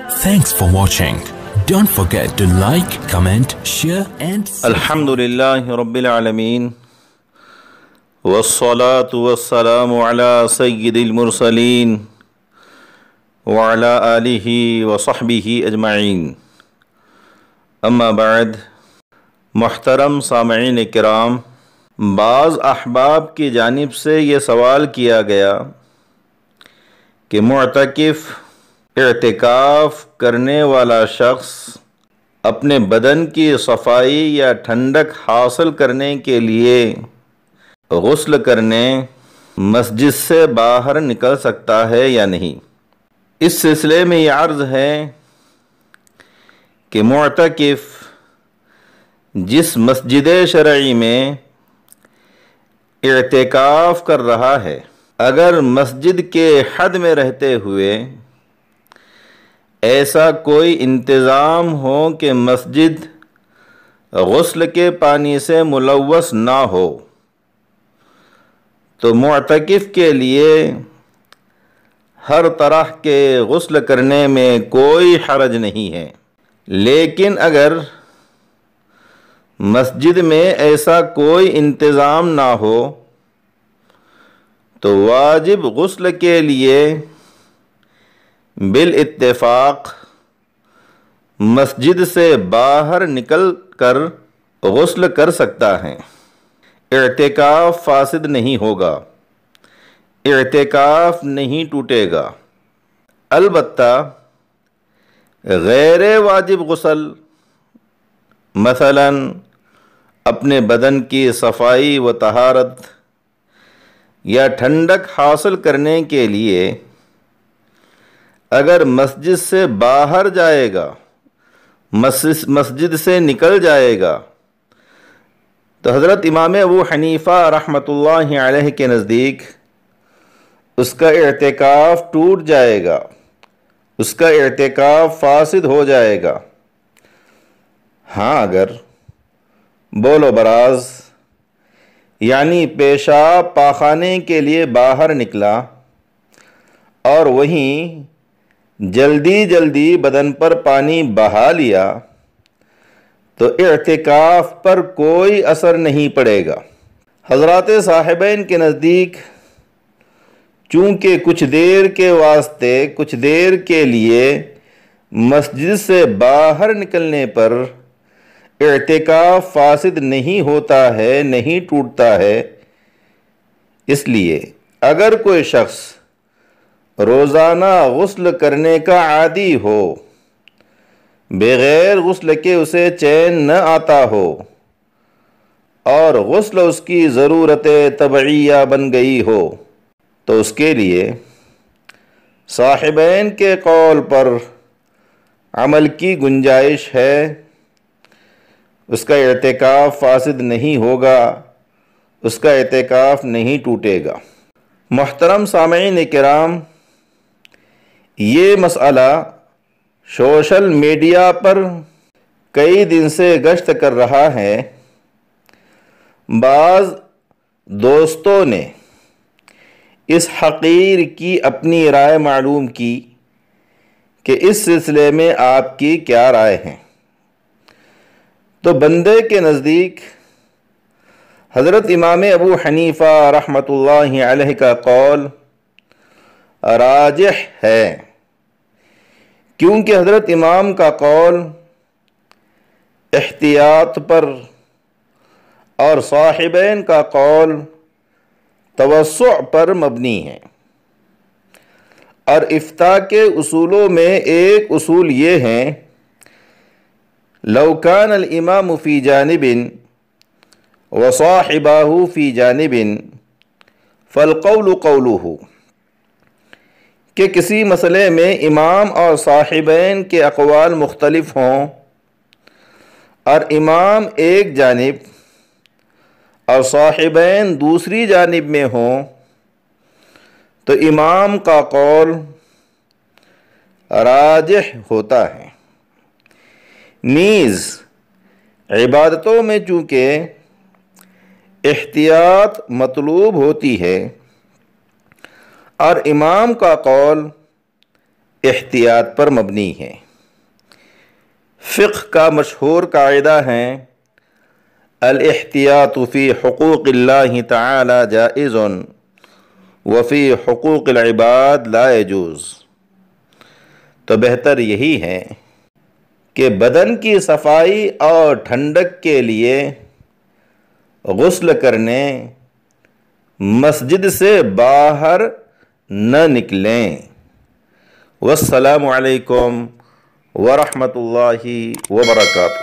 Thanks for watching. Don't forget to like, comment, share and الحمد لله رب العالمين والصلاة والسلام على سيد المرسلين وعلى آله وصحبه أجمعين اما بعد. محترم سامعین کرام، بعض احباب کی جانب سے یہ سوال کیا گیا کہ معتکف اعتکاف کرنے والا شخص اپنے بدن کی صفائی یا ٹھنڈک حاصل کرنے کے لیے غسل کرنے مسجد سے باہر نکل سکتا ہے یا نہیں؟ اس سلسلے میں یہ عرض ہے کہ معتکف جس مسجد شرعی میں اعتکاف کر رہا ہے، اگر مسجد کے حد میں رہتے ہوئے ایسا کوئی انتظام ہو کہ مسجد غسل کے پانی سے ملوث نہ ہو تو معتکف کے لیے ہر طرح کے غسل کرنے میں کوئی حرج نہیں ہے. لیکن اگر مسجد میں ایسا کوئی انتظام نہ ہو تو واجب غسل کے لیے بالاتفاق مسجد سے باہر نکل کر غسل کر سکتا ہے. اعتکاف فاسد نہیں ہوگا، اعتکاف نہیں ٹوٹے گا. البتہ غیر واجب غسل، مثلا اپنے بدن کی صفائی و طہارت یا ٹھنڈک حاصل کرنے کے لیے اگر مسجد سے باہر جائے گا، مسجد سے نکل جائے گا، تو حضرت امام ابو حنیفہ رحمۃ اللہ علیہ کے نزدیک اس کا اعتکاف ٹوٹ جائے گا، اس کا اعتکاف فاسد ہو جائے گا. ہاں، اگر بول و براز یعنی پیشاب پاخانے کے لیے باہر نکلا اور وہیں جلدی بدن پر پانی بہا لیا تو اعتکاف پر کوئی اثر نہیں پڑے گا. حضرات صاحبین کے نزدیک چونکہ کچھ دیر کے واسطے، کچھ دیر کے لیے مسجد سے باہر نکلنے پر اعتکاف فاسد نہیں ہوتا ہے، نہیں ٹوٹتا ہے، اس لیے اگر کوئی شخص روزانہ غسل کرنے کا عادی ہو، بغیر غسل کے اسے چین نہ آتا ہو اور غسل اس کی ضرورت طبعیہ بن گئی ہو تو اس کے لیے صاحبین کے قول پر عمل کی گنجائش ہے، اس کا اعتکاف فاسد نہیں ہوگا، اس کا اعتکاف نہیں ٹوٹے گا. محترم سامعین کرام، یہ مسئلہ سوشل میڈیا پر کئی دن سے گشت کر رہا ہے. بعض دوستوں نے اس حقیر کی اپنی رائے معلوم کی کہ اس سلسلے میں آپ کی کیا رائے ہے. تو بندے کے نزدیک حضرت امام ابو حنیفہ رحمۃ اللہ علیہ کا قول راجح ہے، کیونکہ حضرت امام کا قول احتیاط پر اور صاحبین کا قول توسع پر مبنی ہے. اور افتاء کے اصولوں میں ایک اصول یہ ہے: لو کان الامام فی جانب وصاحبہ فی جانب فالقول قولہ، کہ کسی مسئلے میں امام اور صاحبین کے اقوال مختلف ہوں اور امام ایک جانب اور صاحبین دوسری جانب میں ہوں تو امام کا قول راجح ہوتا ہے. نیز عبادتوں میں چونکہ احتیاط مطلوب ہوتی ہے اور امام کا قول احتیاط پر مبنی ہے۔ فقہ کا مشہور قاعدہ ہے الاحتیاط فی حقوق اللہ تعالی جائز وفی حقوق العباد لا یجوز۔ تو بہتر یہی ہے کہ بدن کی صفائی اور ٹھنڈک کے لیے غسل کرنے مسجد سے باہر نہ نکلیں۔ والسلام علیکم ورحمۃ اللہ وبرکاتہ۔